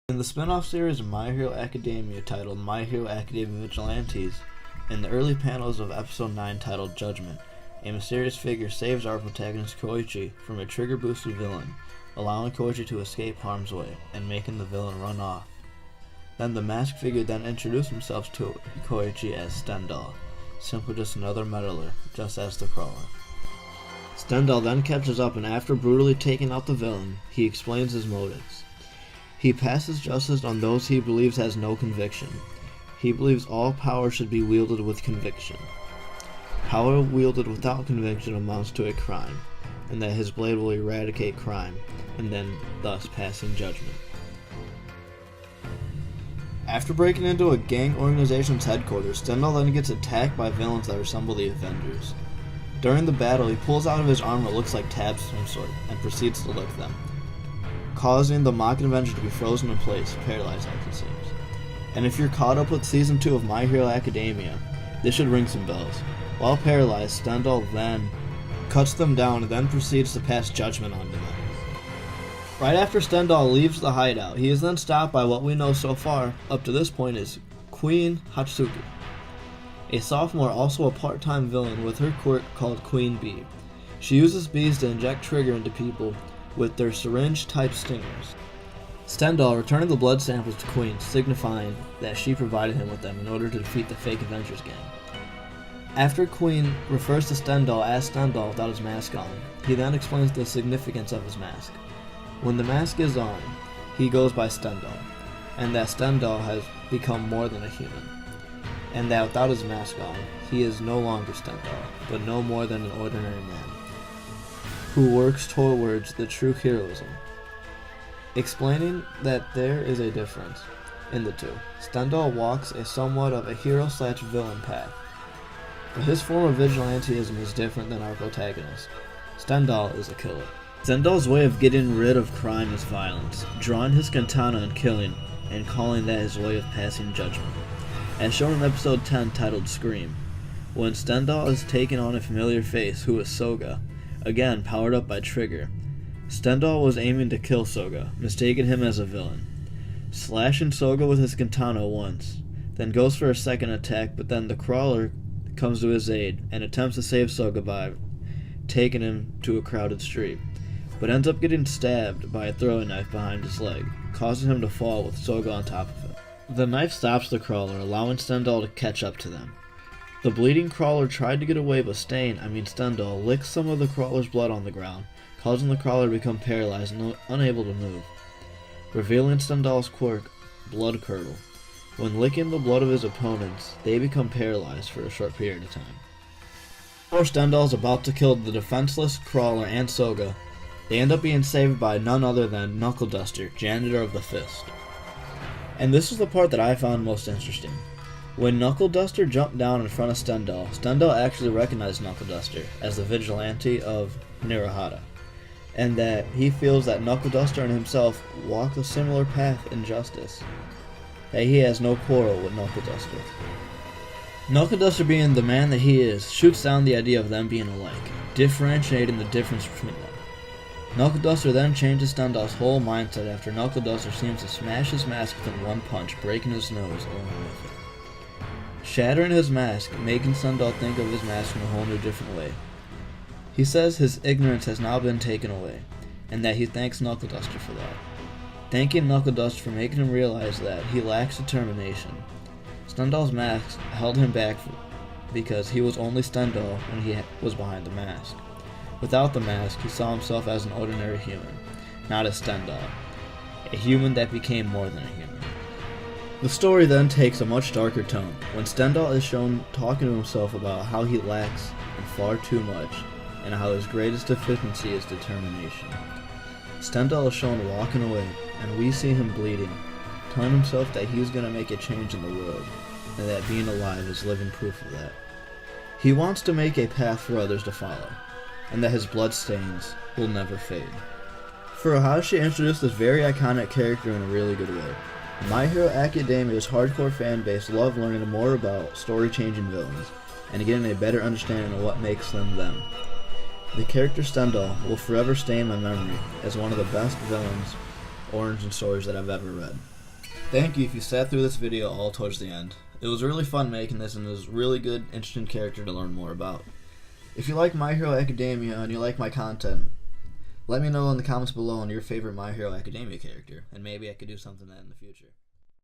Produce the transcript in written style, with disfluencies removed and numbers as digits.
In the spin-off series of My Hero Academia titled My Hero Academia Vigilantes, in the early panels of episode 9 titled Judgment, a mysterious figure saves our protagonist Koichi from a trigger-boosted villain, allowing Koichi to escape harm's way and making the villain run off. Then the masked figure then introduced himself to Koichi as Stendhal, simply just another meddler, just as the crawler. Stendhal then catches up, and after brutally taking out the villain, he explains his motives. He passes justice on those he believes has no conviction. He believes all power should be wielded with conviction. Power wielded without conviction amounts to a crime, and that his blade will eradicate crime, and then thus passing judgment. After breaking into a gang organization's headquarters, Stendhal then gets attacked by villains that resemble the Avengers. During the battle, he pulls out of his arm what looks like tabs of some sort, and proceeds to lick them, causing the Mocking Avenger to be frozen in place, paralyzed like it seems. And if you're caught up with Season 2 of My Hero Academia, this should ring some bells. While paralyzed, Stendhal then cuts them down and then proceeds to pass judgment onto them. Right after Stendhal leaves the hideout, he is then stopped by what we know so far, up to this point, is Queen Hatsuki, a sophomore, also a part-time villain with her quirk called Queen Bee. She uses bees to inject trigger into people with their syringe-type stingers. Stendhal returning the blood samples to Queen, signifying that she provided him with them in order to defeat the fake Avengers gang. After Queen refers to Stendhal as Stendhal without his mask on, he then explains the significance of his mask. When the mask is on, he goes by Stendhal, and that Stendhal has become more than a human, and that without his mask on, he is no longer Stendhal, but no more than an ordinary man who works towards the true heroism, explaining that there is a difference in the two. Stendhal walks a somewhat of a hero/villain path, but his form of vigilantism is different than our protagonist. Stendhal is a killer. Stendhal's way of getting rid of crime is violence, drawing his katana and killing, and calling that his way of passing judgment. As shown in episode 10 titled Scream, when Stendhal is taking on a familiar face who is Soga, again powered up by Trigger. Stendhal was aiming to kill Soga, mistaking him as a villain, slashing Soga with his katana once, then goes for a second attack, but then the crawler comes to his aid and attempts to save Soga by taking him to a crowded street, but ends up getting stabbed by a throwing knife behind his leg, causing him to fall with Soga on top of him. The knife stops the crawler, allowing Stendhal to catch up to them. The bleeding crawler tried to get away, but Stendhal licks some of the crawler's blood on the ground, causing the crawler to become paralyzed and unable to move, revealing Stendhal's quirk, Blood Curdle. When licking the blood of his opponents, they become paralyzed for a short period of time. Before Stendhal is about to kill the defenseless crawler and Soga, they end up being saved by none other than Knuckle Duster, janitor of the Fist. And this is the part that I found most interesting. When Knuckle Duster jumped down in front of Stendhal, Stendhal actually recognized Knuckle Duster as the vigilante of Nirahara, and that he feels that Knuckle Duster and himself walk a similar path in justice, that he has no quarrel with Knuckle Duster. Knuckle Duster, being the man that he is, shoots down the idea of them being alike, differentiating the difference between them. Knuckle Duster then changes Stendhal's whole mindset after Knuckle Duster seems to smash his mask within one punch, breaking his nose along with it, shattering his mask, making Stendhal think of his mask in a whole new different way. He says his ignorance has now been taken away, and that he thanks Knuckle Duster for that, thanking Knuckle Duster for making him realize that he lacks determination. Stendhal's mask held him back because he was only Stendhal when he was behind the mask. Without the mask, he saw himself as an ordinary human, not as Stendhal, a human that became more than a human. The story then takes a much darker tone, when Stendhal is shown talking to himself about how he lacks in far too much, and how his greatest deficiency is determination. Stendhal is shown walking away, and we see him bleeding, telling himself that he's going to make a change in the world, and that being alive is living proof of that. He wants to make a path for others to follow, and that his blood stains will never fade. Furuhashi introduced this very iconic character in a really good way. My Hero Academia's hardcore fan base love learning more about story-changing villains, and getting a better understanding of what makes them them. The character Stendhal will forever stay in my memory as one of the best villains origin stories that I've ever read. Thank you if you sat through this video all towards the end. It was really fun making this, and it was a really good, interesting character to learn more about. If you like My Hero Academia and you like my content, let me know in the comments below on your favorite My Hero Academia character, and maybe I could do something that in the future.